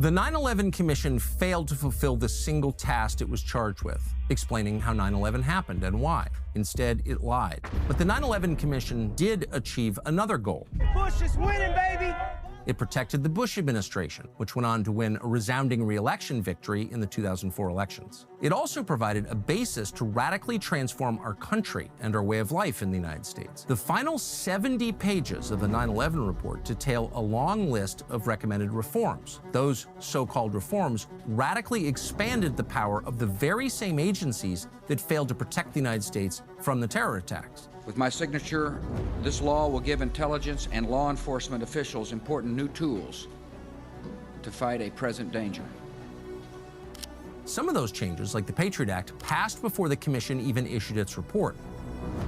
The 9/11 Commission failed to fulfill the single task it was charged with, explaining how 9/11 happened and why. Instead, it lied. But the 9/11 Commission did achieve another goal. Bush is winning, baby! It protected the Bush administration, which went on to win a resounding re-election victory in the 2004 elections. It also provided a basis to radically transform our country and our way of life in the United States. The final 70 pages of the 9/11 report detail a long list of recommended reforms. Those so-called reforms radically expanded the power of the very same agencies that failed to protect the United States from the terror attacks. With my signature, this law will give intelligence and law enforcement officials important new tools to fight a present danger. Some of those changes, like the Patriot Act, passed before the Commission even issued its report.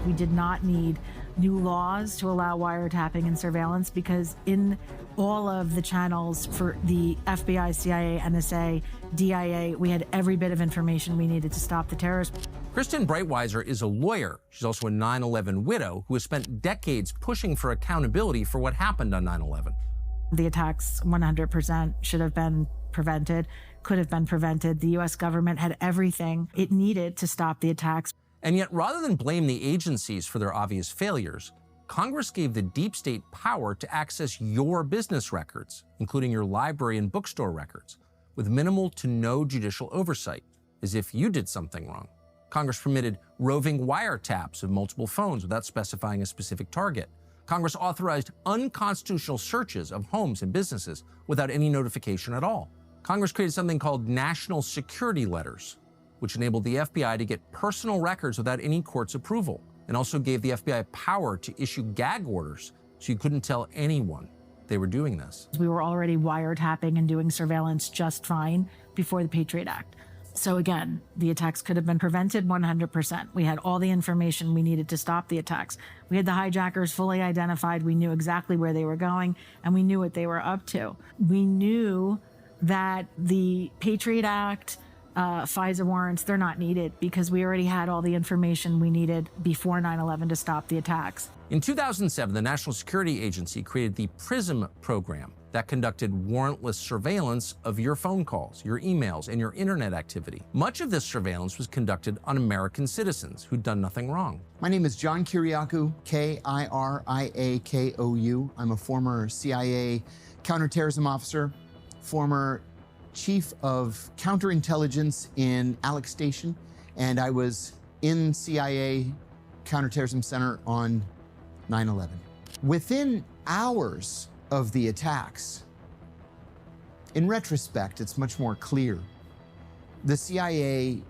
We did not need new laws to allow wiretapping and surveillance because in all of the channels for the FBI, CIA, NSA, DIA, we had every bit of information we needed to stop the terrorists. Kristen Breitweiser is a lawyer. She's also a 9/11 widow who has spent decades pushing for accountability for what happened on 9/11. The attacks 100% should have been prevented, could have been prevented. The U.S. government had everything it needed to stop the attacks. And yet, rather than blame the agencies for their obvious failures, Congress gave the deep state power to access your business records, including your library and bookstore records, with minimal to no judicial oversight, as if you did something wrong. Congress permitted roving wiretaps of multiple phones without specifying a specific target. Congress authorized unconstitutional searches of homes and businesses without any notification at all. Congress created something called national security letters, which enabled the FBI to get personal records without any court's approval, and also gave the FBI power to issue gag orders so you couldn't tell anyone they were doing this. We were already wiretapping and doing surveillance just fine before the Patriot Act. So again, the attacks could have been prevented 100%. We had all the information we needed to stop the attacks. We had the hijackers fully identified. We knew exactly where they were going, and we knew what they were up to. We knew that the Patriot Act, FISA warrants, they're not needed because we already had all the information we needed before 9/11 to stop the attacks. In 2007, the National Security Agency created the PRISM program that conducted warrantless surveillance of your phone calls, your emails, and your internet activity. Much of this surveillance was conducted on American citizens who'd done nothing wrong. My name is John Kiriakou, Kiriakou. I'm a former CIA counterterrorism officer, former chief of counterintelligence in Alex Station, and I was in CIA Counterterrorism Center on 9/11. Within hours of the attacks, in retrospect, it's much more clear. The CIA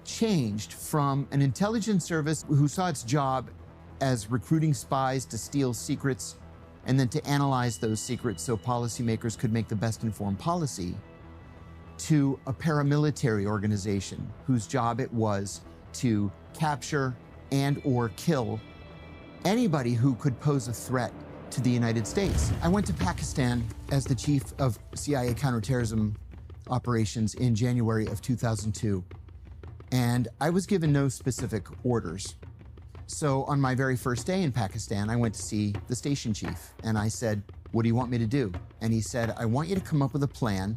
changed from an intelligence service who saw its job as recruiting spies to steal secrets and then to analyze those secrets so policymakers could make the best informed policy, to a paramilitary organization whose job it was to capture and or kill anybody who could pose a threat to the United States. I went to Pakistan as the chief of CIA counterterrorism operations in January of 2002, and I was given no specific orders. So on my very first day in Pakistan, I went to see the station chief, and I said, "What do you want me to do?" And he said, "I want you to come up with a plan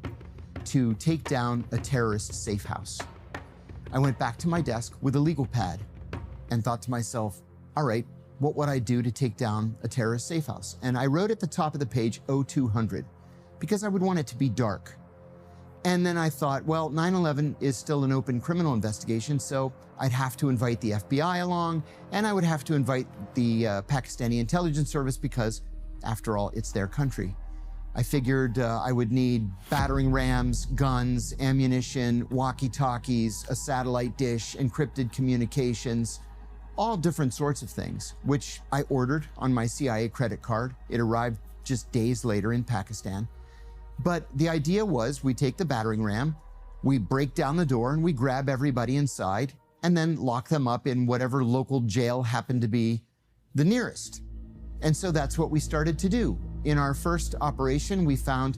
to take down a terrorist safe house." I went back to my desk with a legal pad and thought to myself, all right, what would I do to take down a terrorist safe house? And I wrote at the top of the page 0200 because I would want it to be dark. And then I thought, well, 9/11 is still an open criminal investigation, so I'd have to invite the FBI along, and I would have to invite the Pakistani intelligence service because, after all, it's their country. I figured I would need battering rams, guns, ammunition, walkie-talkies, a satellite dish, encrypted communications, all different sorts of things, which I ordered on my CIA credit card. It arrived just days later in Pakistan. But the idea was we take the battering ram, we break down the door, and we grab everybody inside, and then lock them up in whatever local jail happened to be the nearest. And so that's what we started to do. In our first operation, we found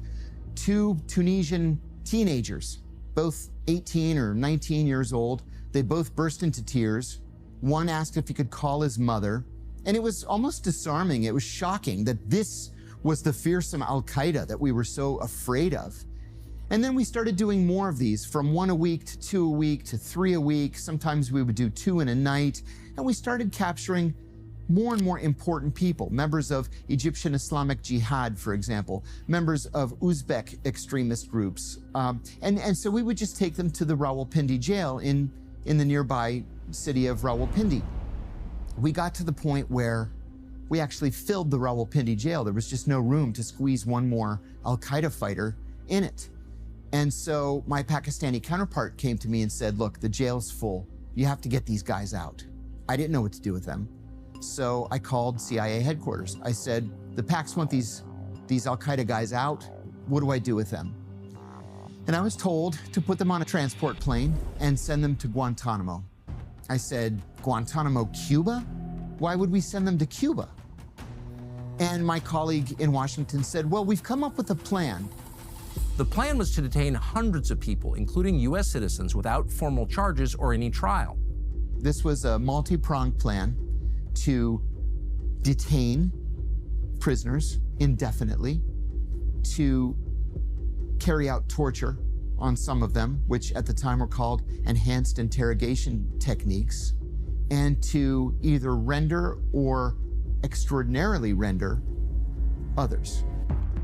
2 Tunisian teenagers, both 18 or 19 years old. They both burst into tears. One asked if he could call his mother, and it was almost disarming. It was shocking that this was the fearsome Al-Qaeda that we were so afraid of. And then we started doing more of these, from 1 a week to 2 a week to 3 a week. Sometimes we would do 2 in a night. And we started capturing more and more important people, members of Egyptian Islamic Jihad, for example, members of Uzbek extremist groups. And so we would just take them to the Rawalpindi jail in the nearby city of Rawalpindi. We got to the point where we actually filled the Rawalpindi jail. There was just no room to squeeze one more Al-Qaeda fighter in it. And so my Pakistani counterpart came to me and said, look, the jail's full. You have to get these guys out. I didn't know what to do with them. So I called CIA headquarters. I said, the Pacs want these Al-Qaeda guys out. What do I do with them? And I was told to put them on a transport plane and send them to Guantanamo. I said, Guantanamo, Cuba? Why would we send them to Cuba? And my colleague in Washington said, well, we've come up with a plan. The plan was to detain hundreds of people, including U.S. citizens, without formal charges or any trial. This was a multi-pronged plan to detain prisoners indefinitely, to carry out torture on some of them, which at the time were called enhanced interrogation techniques, and to either render or extraordinarily render others.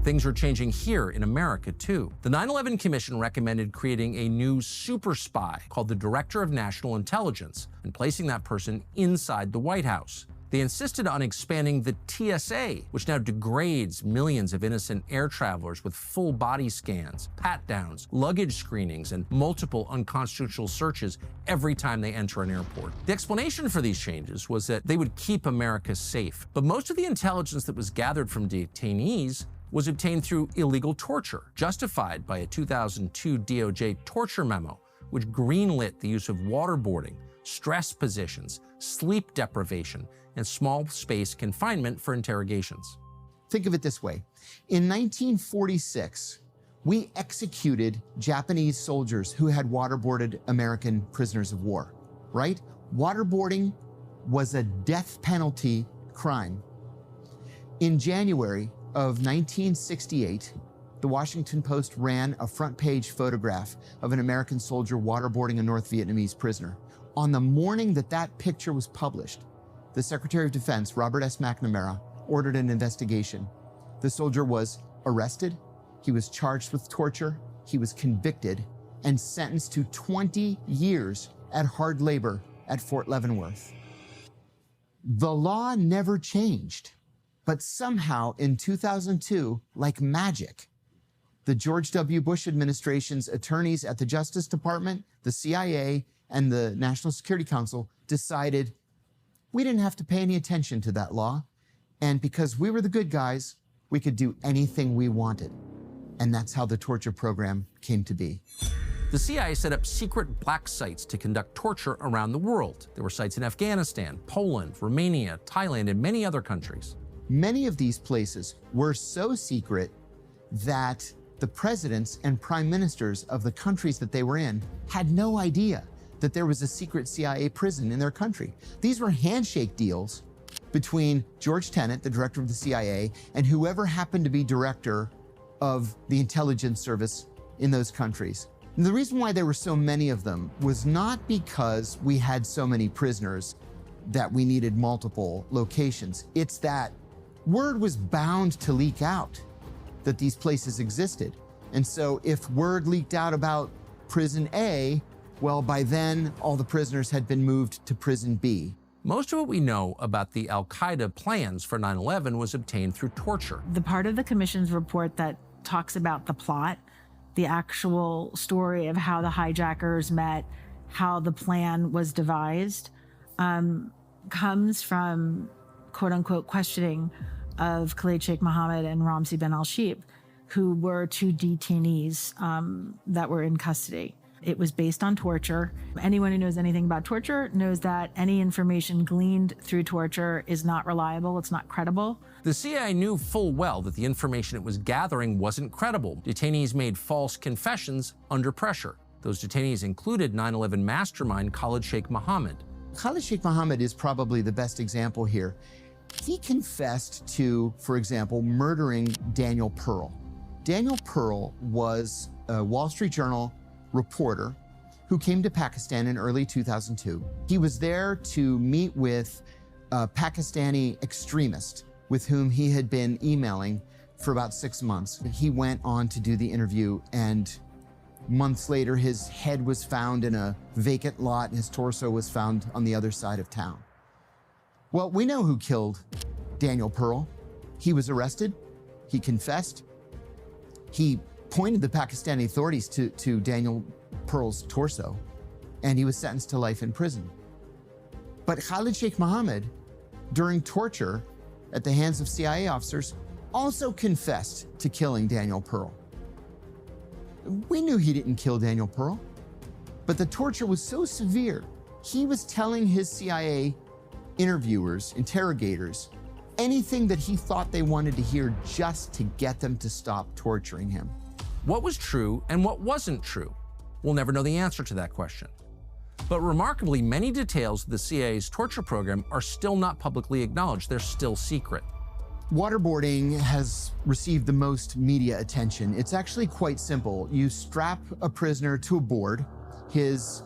Things are changing here in America, too. The 9/11 Commission recommended creating a new super spy called the Director of National Intelligence and placing that person inside the White House. They insisted on expanding the TSA, which now degrades millions of innocent air travelers with full body scans, pat-downs, luggage screenings, and multiple unconstitutional searches every time they enter an airport. The explanation for these changes was that they would keep America safe. But most of the intelligence that was gathered from detainees was obtained through illegal torture, justified by a 2002 DOJ torture memo, which greenlit the use of waterboarding, stress positions, sleep deprivation, and small space confinement for interrogations. Think of it this way. In 1946, we executed Japanese soldiers who had waterboarded American prisoners of war, right? Waterboarding was a death penalty crime. In January of 1968, the Washington Post ran a front-page photograph of an American soldier waterboarding a North Vietnamese prisoner. On the morning that that picture was published, the Secretary of Defense, Robert S. McNamara, ordered an investigation. The soldier was arrested, he was charged with torture, he was convicted, and sentenced to 20 years at hard labor at Fort Leavenworth. The law never changed, but somehow in 2002, like magic, the George W. Bush administration's attorneys at the Justice Department, the CIA, and the National Security Council decided we didn't have to pay any attention to that law. And because we were the good guys, we could do anything we wanted. And that's how the torture program came to be. The CIA set up secret black sites to conduct torture around the world. There were sites in Afghanistan, Poland, Romania, Thailand, and many other countries. Many of these places were so secret that the presidents and prime ministers of the countries that they were in had no idea that there was a secret CIA prison in their country. These were handshake deals between George Tenet, the director of the CIA, and whoever happened to be director of the intelligence service in those countries. And the reason why there were so many of them was not because we had so many prisoners that we needed multiple locations. It's that word was bound to leak out that these places existed. And so if word leaked out about prison A, well, by then, all the prisoners had been moved to prison B. Most of what we know about the al-Qaeda plans for 9/11 was obtained through torture. The part of the commission's report that talks about the plot, the actual story of how the hijackers met, how the plan was devised, comes from quote-unquote questioning of Khalid Sheikh Mohammed and Ramzi bin al-Sheikh, who were two detainees that were in custody. It was based on torture. Anyone who knows anything about torture knows that any information gleaned through torture is not reliable, it's not credible. The CIA knew full well that the information it was gathering wasn't credible. Detainees made false confessions under pressure. Those detainees included 9/11 mastermind Khalid Sheikh Mohammed. Khalid Sheikh Mohammed is probably the best example here. He confessed to, for example, murdering Daniel Pearl. Daniel Pearl was a Wall Street Journal reporter who came to Pakistan in early 2002. He was there to meet with a Pakistani extremist with whom he had been emailing for about 6 months. He went on to do the interview, and months later, his head was found in a vacant lot, and his torso was found on the other side of town. Well, we know who killed Daniel Pearl. He was arrested, he confessed, he pointed the Pakistani authorities to Daniel Pearl's torso, and he was sentenced to life in prison. But Khalid Sheikh Mohammed, during torture at the hands of CIA officers, also confessed to killing Daniel Pearl. We knew he didn't kill Daniel Pearl, but the torture was so severe, he was telling his CIA interviewers, interrogators, anything that he thought they wanted to hear just to get them to stop torturing him. What was true and what wasn't true? We'll never know the answer to that question. But remarkably, many details of the CIA's torture program are still not publicly acknowledged. They're still secret. Waterboarding has received the most media attention. It's actually quite simple. You strap a prisoner to a board. His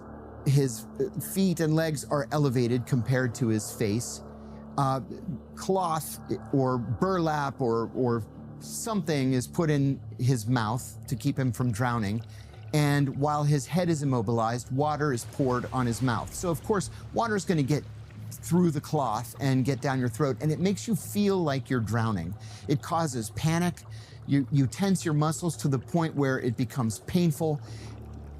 feet and legs are elevated compared to his face. Cloth or burlap or something is put in his mouth to keep him from drowning. And while his head is immobilized, water is poured on his mouth. So of course, water is going to get through the cloth and get down your throat, and it makes you feel like you're drowning. It causes panic. You tense your muscles to the point where it becomes painful.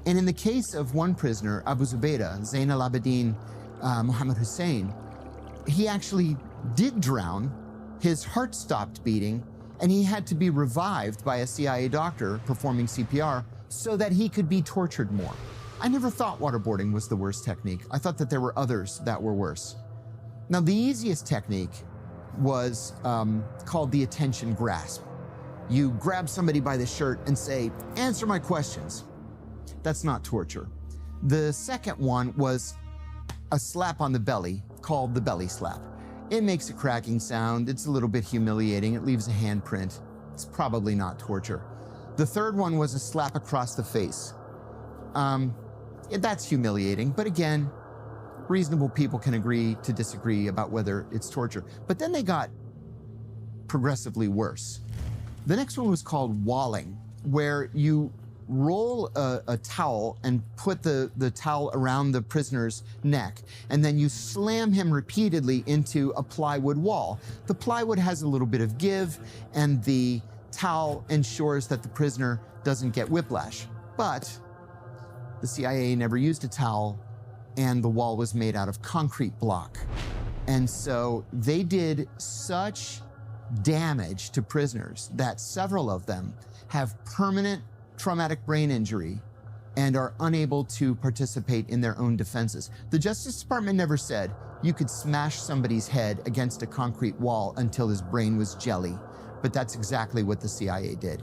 And in the case of one prisoner, Abu Zubaydah, Zain al-Abidin Muhammad Hussein, he actually did drown. His heart stopped beating, and he had to be revived by a CIA doctor performing CPR so that he could be tortured more. I never thought waterboarding was the worst technique. I thought that there were others that were worse. Now, the easiest technique was called the attention grasp. You grab somebody by the shirt and say, "Answer my questions." That's not torture. The second one was a slap on the belly called the belly slap. It makes a cracking sound. It's a little bit humiliating. It leaves a handprint. It's probably not torture. The third one was a slap across the face. That's humiliating, but again, reasonable people can agree to disagree about whether it's torture. But then they got progressively worse. The next one was called walling, where you roll a towel and put the towel around the prisoner's neck, and then you slam him repeatedly into a plywood wall. The plywood has a little bit of give, and the towel ensures that the prisoner doesn't get whiplash. But the CIA never used a towel, and the wall was made out of concrete block. And so they did such damage to prisoners that several of them have permanent traumatic brain injury and are unable to participate in their own defenses. The Justice Department never said you could smash somebody's head against a concrete wall until his brain was jelly, but that's exactly what the CIA did.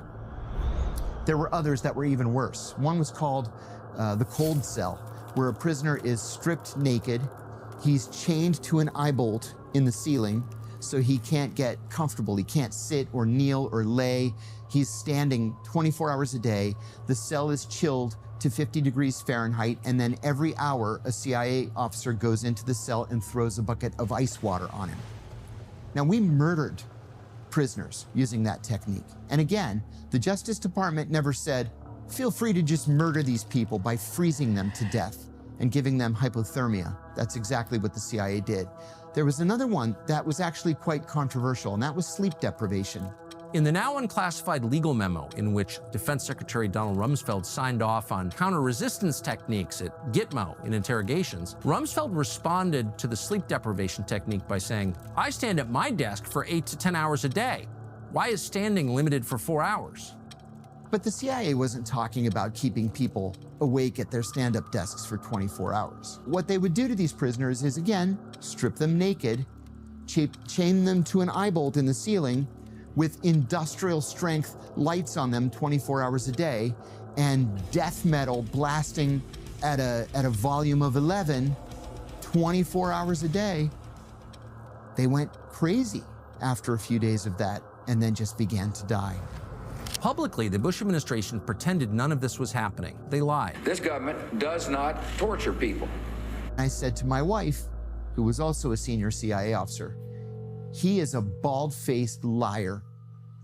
There were others that were even worse. One was called the cold cell, where a prisoner is stripped naked. He's chained to an eye bolt in the ceiling, so he can't get comfortable. He can't sit or kneel or lay. He's standing 24 hours a day. The cell is chilled to 50 degrees Fahrenheit, and then every hour, a CIA officer goes into the cell and throws a bucket of ice water on him. Now, we murdered prisoners using that technique. And again, the Justice Department never said, feel free to just murder these people by freezing them to death and giving them hypothermia. That's exactly what the CIA did. There was another one that was actually quite controversial, and that was sleep deprivation. In the now unclassified legal memo in which Defense Secretary Donald Rumsfeld signed off on counter-resistance techniques at Gitmo in interrogations, Rumsfeld responded to the sleep deprivation technique by saying, "I stand at my desk for 8 to 10 hours a day. Why is standing limited for 4 hours?" But the CIA wasn't talking about keeping people awake at their stand-up desks for 24 hours. What they would do to these prisoners is, again, strip them naked, chain them to an eye bolt in the ceiling with industrial strength lights on them 24 hours a day, and death metal blasting at a volume of 11, 24 hours a day. They went crazy after a few days of that and then just began to die. Publicly, the Bush administration pretended none of this was happening. They lied. This government does not torture people. I said to my wife, who was also a senior CIA officer, he is a bald-faced liar.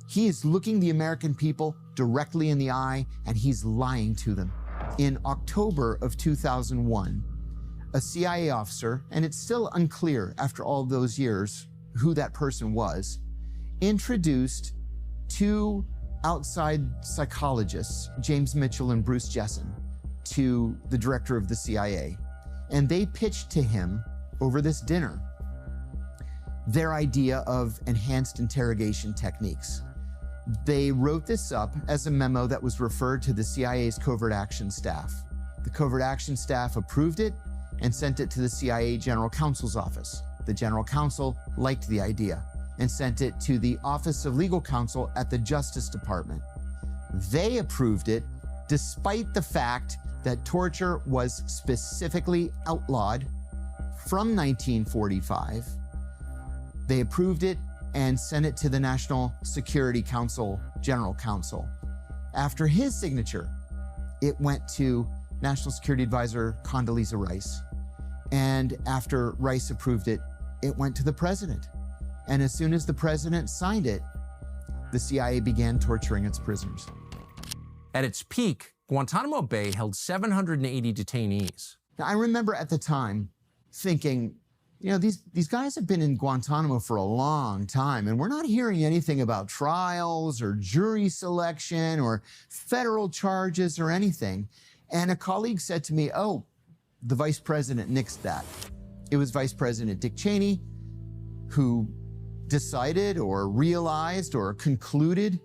He is looking the American people directly in the eye, and he's lying to them. In October of 2001, a CIA officer, and it's still unclear after all those years who that person was, introduced two outside psychologists, James Mitchell and Bruce Jessen, to the director of the CIA. And they pitched to him over this dinner their idea of enhanced interrogation techniques. They wrote this up as a memo that was referred to the CIA's covert action staff. The covert action staff approved it and sent it to the CIA General Counsel's office. The General Counsel liked the idea and sent it to the Office of Legal Counsel at the Justice Department. They approved it despite the fact that torture was specifically outlawed from 1945. They approved it and sent it to the National Security Council General Counsel. After his signature, it went to National Security Advisor Condoleezza Rice. And after Rice approved it, it went to the president. And as soon as the president signed it, the CIA began torturing its prisoners. At its peak, Guantanamo Bay held 780 detainees. Now, I remember at the time thinking, you know, these guys have been in Guantanamo for a long time, and we're not hearing anything about trials or jury selection or federal charges or anything. And a colleague said to me, oh, the vice president nixed that. It was Vice President Dick Cheney who decided or realized or concluded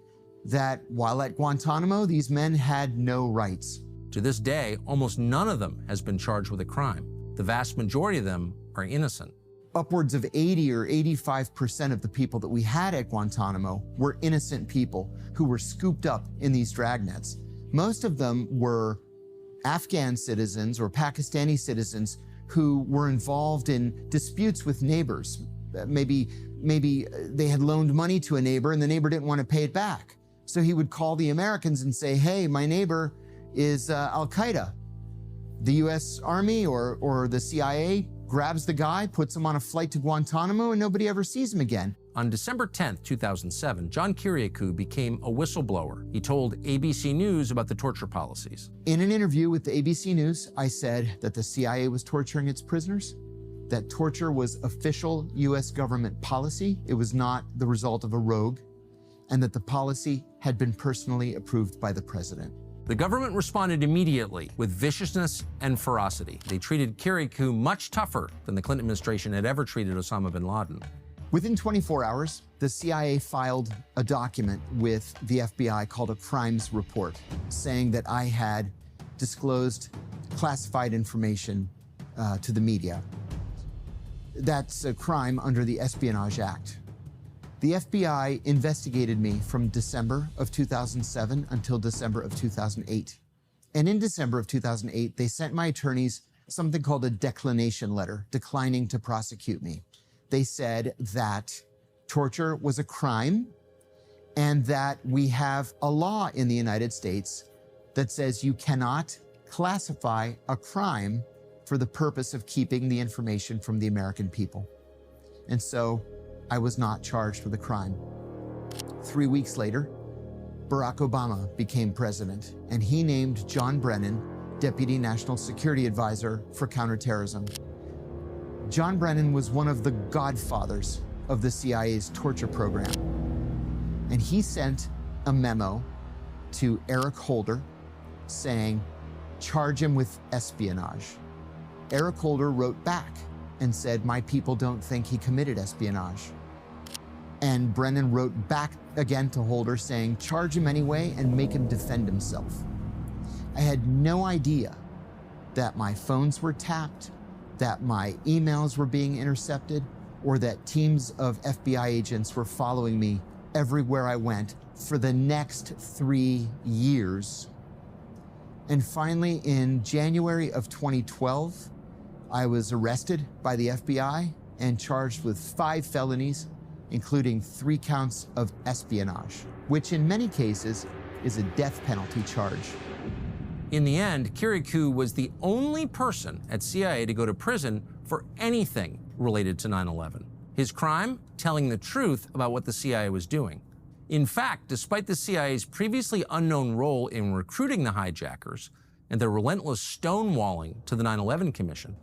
that while at Guantanamo, these men had no rights. To this day, almost none of them has been charged with a crime. The vast majority of them are innocent. Upwards of 80 or 85% of the people that we had at Guantanamo were innocent people who were scooped up in these dragnets. Most of them were Afghan citizens or Pakistani citizens who were involved in disputes with neighbors. Maybe they had loaned money to a neighbor and the neighbor didn't want to pay it back. So he would call the Americans and say, hey, my neighbor is Al-Qaeda. The US Army or the CIA grabs the guy, puts him on a flight to Guantanamo, and nobody ever sees him again. On December 10th, 2007, John Kiriakou became a whistleblower. He told ABC News about the torture policies. In an interview with the ABC News, I said that the CIA was torturing its prisoners, that torture was official US government policy. It was not the result of a rogue, and that the policy had been personally approved by the president. The government responded immediately with viciousness and ferocity. They treated Kiriakou much tougher than the Clinton administration had ever treated Osama bin Laden. Within 24 hours, the CIA filed a document with the FBI called a crimes report, saying that I had disclosed classified information to the media. That's a crime under the Espionage Act. The FBI investigated me from December of 2007 until December of 2008. And in December of 2008, they sent my attorneys something called a declination letter, declining to prosecute me. They said that torture was a crime and that we have a law in the United States that says you cannot classify a crime for the purpose of keeping the information from the American people. And so I was not charged with a crime. 3 weeks later, Barack Obama became president, and he named John Brennan Deputy National Security Advisor for Counterterrorism. John Brennan was one of the godfathers of the CIA's torture program. And he sent a memo to Eric Holder saying, charge him with espionage. Eric Holder wrote back and said, my people don't think he committed espionage. And Brennan wrote back again to Holder saying, charge him anyway and make him defend himself. I had no idea that my phones were tapped, that my emails were being intercepted, or that teams of FBI agents were following me everywhere I went for the next 3 years. And finally, in January of 2012, I was arrested by the FBI and charged with 5 felonies, including 3 counts of espionage, which in many cases is a death penalty charge. In the end, Kirikou was the only person at CIA to go to prison for anything related to 9/11. His crime? Telling the truth about what the CIA was doing. In fact, despite the CIA's previously unknown role in recruiting the hijackers and their relentless stonewalling to the 9/11 Commission,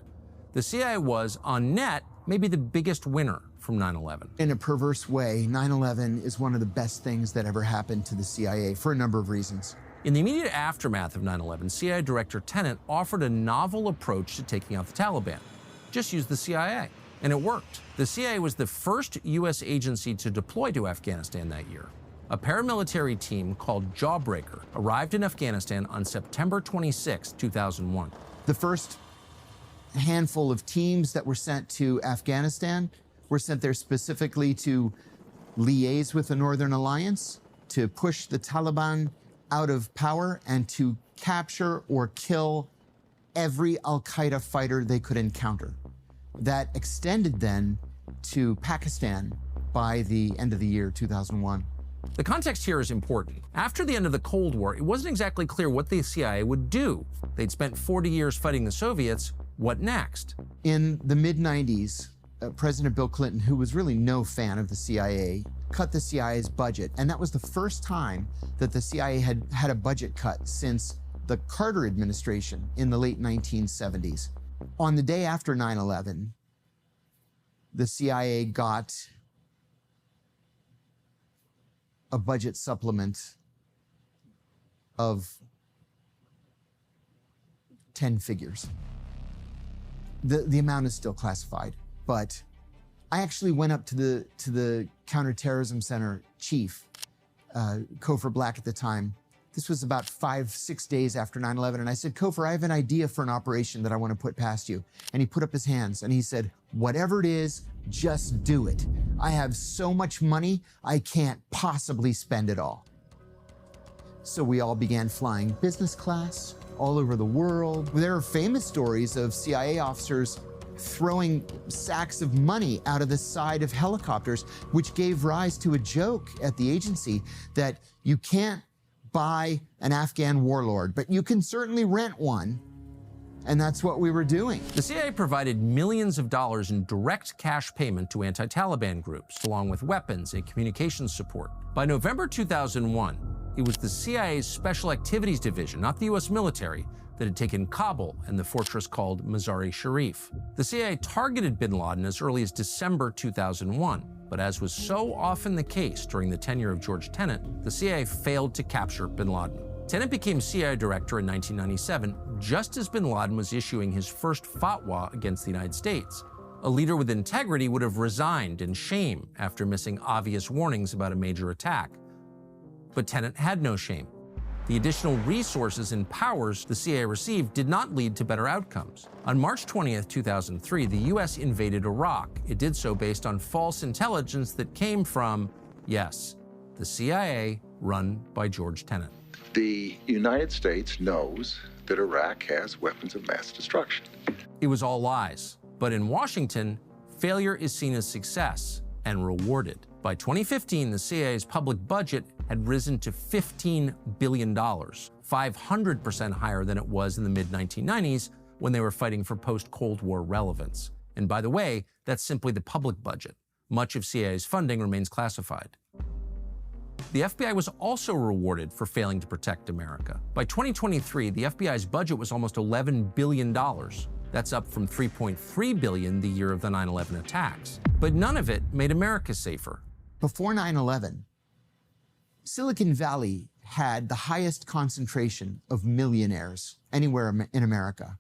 the CIA was, on net, maybe the biggest winner from 9/11. In a perverse way, 9/11 is one of the best things that ever happened to the CIA for a number of reasons. In the immediate aftermath of 9/11, CIA Director Tenet offered a novel approach to taking out the Taliban. Just use the CIA. And it worked. The CIA was the first U.S. agency to deploy to Afghanistan that year. A paramilitary team called Jawbreaker arrived in Afghanistan on September 26, 2001. The first handful of teams that were sent to Afghanistan were sent there specifically to liaise with the Northern Alliance, to push the Taliban out of power, and to capture or kill every al-Qaeda fighter they could encounter. That extended then to Pakistan by the end of the year 2001. The context here is important. After the end of the Cold War, it wasn't exactly clear what the CIA would do. They'd spent 40 years fighting the Soviets. What next? In the mid-90s, President Bill Clinton, who was really no fan of the CIA, cut the CIA's budget. And that was the first time that the CIA had had a budget cut since the Carter administration in the late 1970s. On the day after 9/11, the CIA got a budget supplement of 10 figures. The amount is still classified, but I actually went up to the Counterterrorism Center chief, Kofor Black at the time. This was about 5-6 days after 9/11, and I said, Kofor, I have an idea for an operation that I want to put past you. And he put up his hands and he said, whatever it is, just do it. I have so much money, I can't possibly spend it all. So we all began flying business class all over the world. There are famous stories of CIA officers throwing sacks of money out of the side of helicopters, which gave rise to a joke at the agency that you can't buy an Afghan warlord, but you can certainly rent one. And that's what we were doing. The CIA provided millions of dollars in direct cash payment to anti-Taliban groups, along with weapons and communications support. By November 2001, it was the CIA's Special Activities Division, not the U.S. military, that had taken Kabul and the fortress called Mazar-e-Sharif. The CIA targeted bin Laden as early as December 2001, but as was so often the case during the tenure of George Tenet, the CIA failed to capture bin Laden. Tenet became CIA director in 1997, just as bin Laden was issuing his first fatwa against the United States. A leader with integrity would have resigned in shame after missing obvious warnings about a major attack. But Tenet had no shame. The additional resources and powers the CIA received did not lead to better outcomes. On March 20th, 2003, the U.S. invaded Iraq. It did so based on false intelligence that came from, yes, the CIA run by George Tenet. The United States knows that Iraq has weapons of mass destruction. It was all lies. But in Washington, failure is seen as success and rewarded. By 2015, the CIA's public budget had risen to $15 billion, 500% higher than it was in the mid-1990s when they were fighting for post-Cold War relevance. And by the way, that's simply the public budget. Much of CIA's funding remains classified. The FBI was also rewarded for failing to protect America. By 2023, the FBI's budget was almost $11 billion. That's up from $3.3 billion the year of the 9/11 attacks. But none of it made America safer. Before 9/11, Silicon Valley had the highest concentration of millionaires anywhere in America.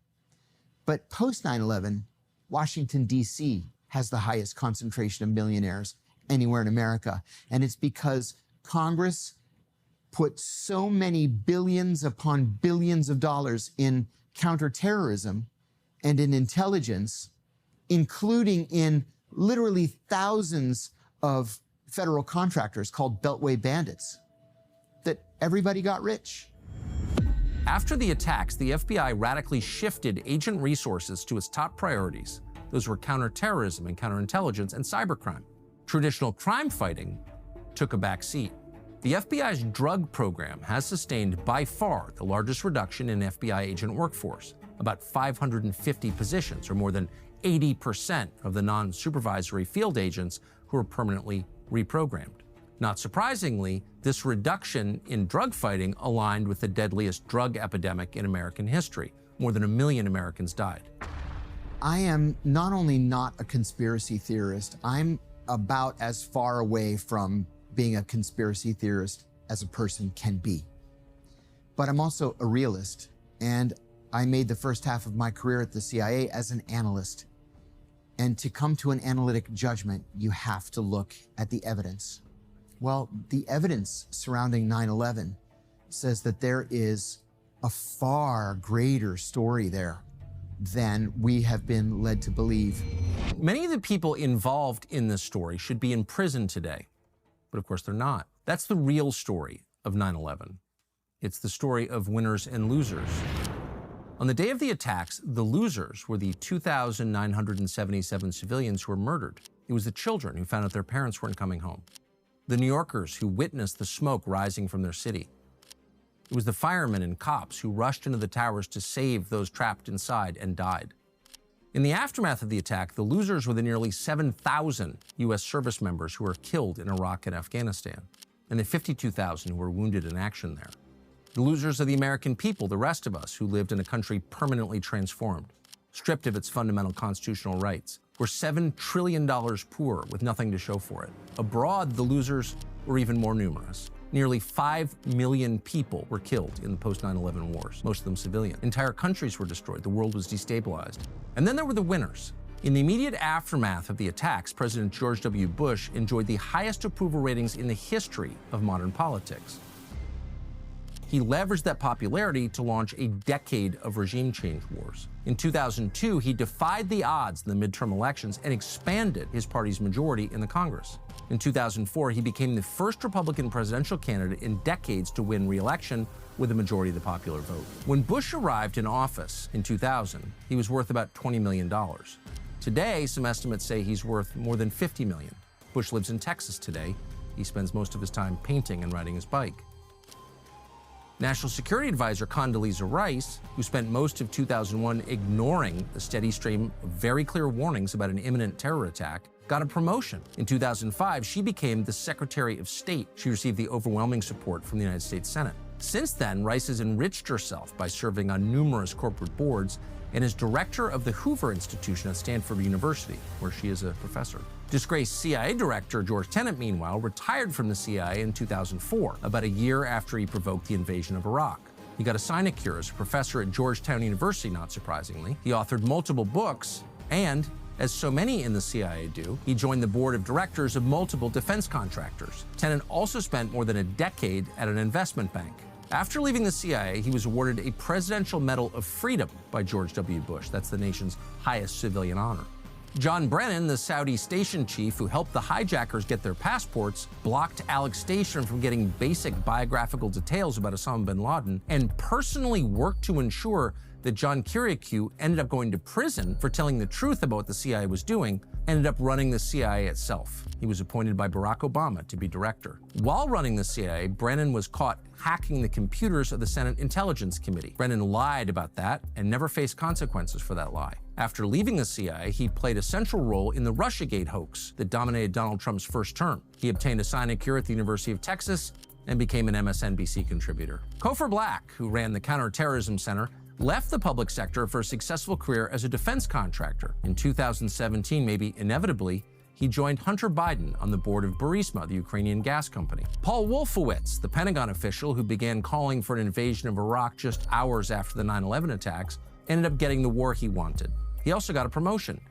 But post 9/11, Washington, D.C. has the highest concentration of millionaires anywhere in America. And it's because Congress put so many billions upon billions of dollars in counterterrorism and in intelligence, including in literally thousands of federal contractors called Beltway bandits, that everybody got rich. After the attacks, the FBI radically shifted agent resources to its top priorities. Those were counterterrorism and counterintelligence and cybercrime. Traditional crime fighting took a back seat. The FBI's drug program has sustained by far the largest reduction in FBI agent workforce, about 550 positions, or more than 80% of the non-supervisory field agents who are permanently reprogrammed. Not surprisingly, this reduction in drug fighting aligned with the deadliest drug epidemic in American history. More than 1 million Americans died. I am not only not a conspiracy theorist, I'm about as far away from being a conspiracy theorist as a person can be. But I'm also a realist, and I made the first half of my career at the CIA as an analyst. And to come to an analytic judgment, you have to look at the evidence. Well, the evidence surrounding 9/11 says that there is a far greater story there than we have been led to believe. Many of the people involved in this story should be in prison today, but of course they're not. That's the real story of 9/11. It's the story of winners and losers. On the day of the attacks, the losers were the 2,977 civilians who were murdered. It was the children who found out their parents weren't coming home. The New Yorkers who witnessed the smoke rising from their city. It was the firemen and cops who rushed into the towers to save those trapped inside and died. In the aftermath of the attack, the losers were the nearly 7,000 U.S. service members who were killed in Iraq and Afghanistan, and the 52,000 who were wounded in action there. The losers are the American people, the rest of us, who lived in a country permanently transformed, stripped of its fundamental constitutional rights. We're $7 trillion poor with nothing to show for it. Abroad, the losers were even more numerous. Nearly 5 million people were killed in the post-9/11 wars, most of them civilian. Entire countries were destroyed. The world was destabilized. And then there were the winners. In the immediate aftermath of the attacks, President George W. Bush enjoyed the highest approval ratings in the history of modern politics. He leveraged that popularity to launch a decade of regime change wars. In 2002, he defied the odds in the midterm elections and expanded his party's majority in the Congress. In 2004, he became the first Republican presidential candidate in decades to win re-election with a majority of the popular vote. When Bush arrived in office in 2000, he was worth about $20 million. Today, some estimates say he's worth more than $50 million. Bush lives in Texas today. He spends most of his time painting and riding his bike. National Security Advisor Condoleezza Rice, who spent most of 2001 ignoring the steady stream of very clear warnings about an imminent terror attack, got a promotion. In 2005, she became the Secretary of State. She received the overwhelming support from the United States Senate. Since then, Rice has enriched herself by serving on numerous corporate boards and is director of the Hoover Institution at Stanford University, where she is a professor. Disgraced CIA Director George Tenet, meanwhile, retired from the CIA in 2004, about a year after he provoked the invasion of Iraq. He got a sinecure as a professor at Georgetown University, not surprisingly. He authored multiple books, and, as so many in the CIA do, he joined the board of directors of multiple defense contractors. Tenet also spent more than a decade at an investment bank. After leaving the CIA, he was awarded a Presidential Medal of Freedom by George W. Bush. That's the nation's highest civilian honor. John Brennan, the Saudi station chief who helped the hijackers get their passports, blocked Alex Station from getting basic biographical details about Osama bin Laden, and personally worked to ensure that John Kiriakou ended up going to prison for telling the truth about what the CIA was doing, ended up running the CIA itself. He was appointed by Barack Obama to be director. While running the CIA, Brennan was caught hacking the computers of the Senate Intelligence Committee. Brennan lied about that and never faced consequences for that lie. After leaving the CIA, he played a central role in the Russiagate hoax that dominated Donald Trump's first term. He obtained a sinecure at the University of Texas and became an MSNBC contributor. Cofer Black, who ran the Counterterrorism Center, left the public sector for a successful career as a defense contractor. In 2017, maybe inevitably, he joined Hunter Biden on the board of Burisma, the Ukrainian gas company. Paul Wolfowitz, the Pentagon official who began calling for an invasion of Iraq just hours after the 9/11 attacks, ended up getting the war he wanted. He also got a promotion.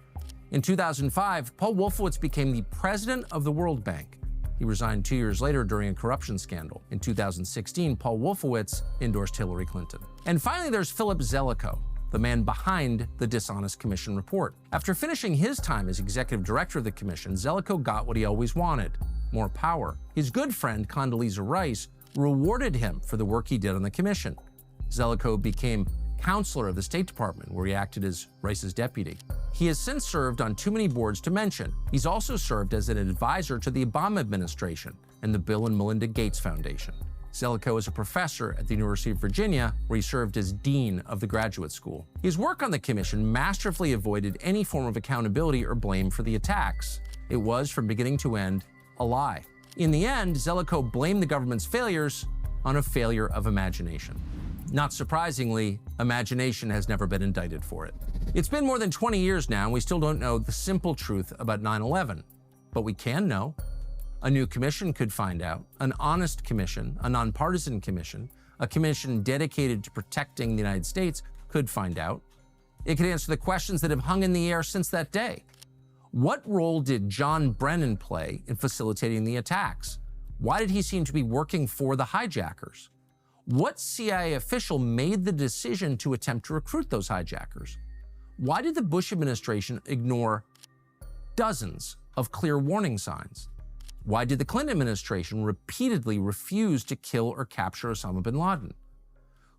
In 2005, Paul Wolfowitz became the president of the World Bank. He resigned 2 years later during a corruption scandal. In 2016, Paul Wolfowitz endorsed Hillary Clinton. And finally, there's Philip Zelikow, the man behind the Dishonest Commission report. After finishing his time as executive director of the commission, Zelikow got what he always wanted: more power. His good friend, Condoleezza Rice, rewarded him for the work he did on the commission. Zelikow became counselor of the State Department, where he acted as Rice's deputy. He has since served on too many boards to mention. He's also served as an advisor to the Obama administration and the Bill and Melinda Gates Foundation. Zelikow is a professor at the University of Virginia, where he served as dean of the graduate school. His work on the commission masterfully avoided any form of accountability or blame for the attacks. It was, from beginning to end, a lie. In the end, Zelikow blamed the government's failures on a failure of imagination. Not surprisingly, imagination has never been indicted for it. It's been more than 20 years now, and we still don't know the simple truth about 9/11. But we can know. A new commission could find out. An honest commission, a nonpartisan commission, a commission dedicated to protecting the United States could find out. It could answer the questions that have hung in the air since that day. What role did John Brennan play in facilitating the attacks? Why did he seem to be working for the hijackers? What CIA official made the decision to attempt to recruit those hijackers? Why did the Bush administration ignore dozens of clear warning signs? Why did the Clinton administration repeatedly refuse to kill or capture Osama bin Laden?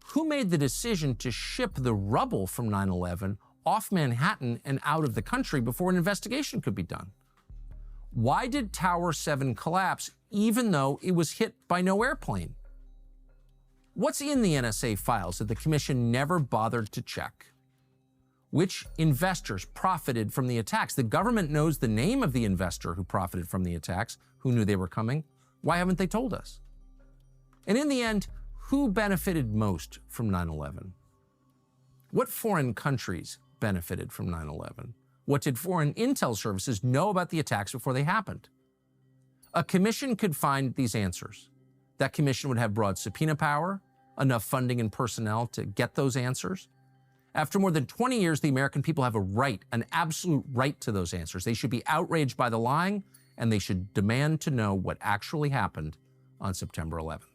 Who made the decision to ship the rubble from 9/11 off Manhattan and out of the country before an investigation could be done? Why did Tower 7 collapse even though it was hit by no airplane? What's in the NSA files that the commission never bothered to check? Which investors profited from the attacks? The government knows the name of the investor who profited from the attacks, who knew they were coming. Why haven't they told us? And in the end, who benefited most from 9/11? What foreign countries benefited from 9/11? What did foreign intel services know about the attacks before they happened? A commission could find these answers. That commission would have broad subpoena power, enough funding and personnel to get those answers. After more than 20 years, the American people have a right, an absolute right to those answers. They should be outraged by the lying, and they should demand to know what actually happened on September 11th.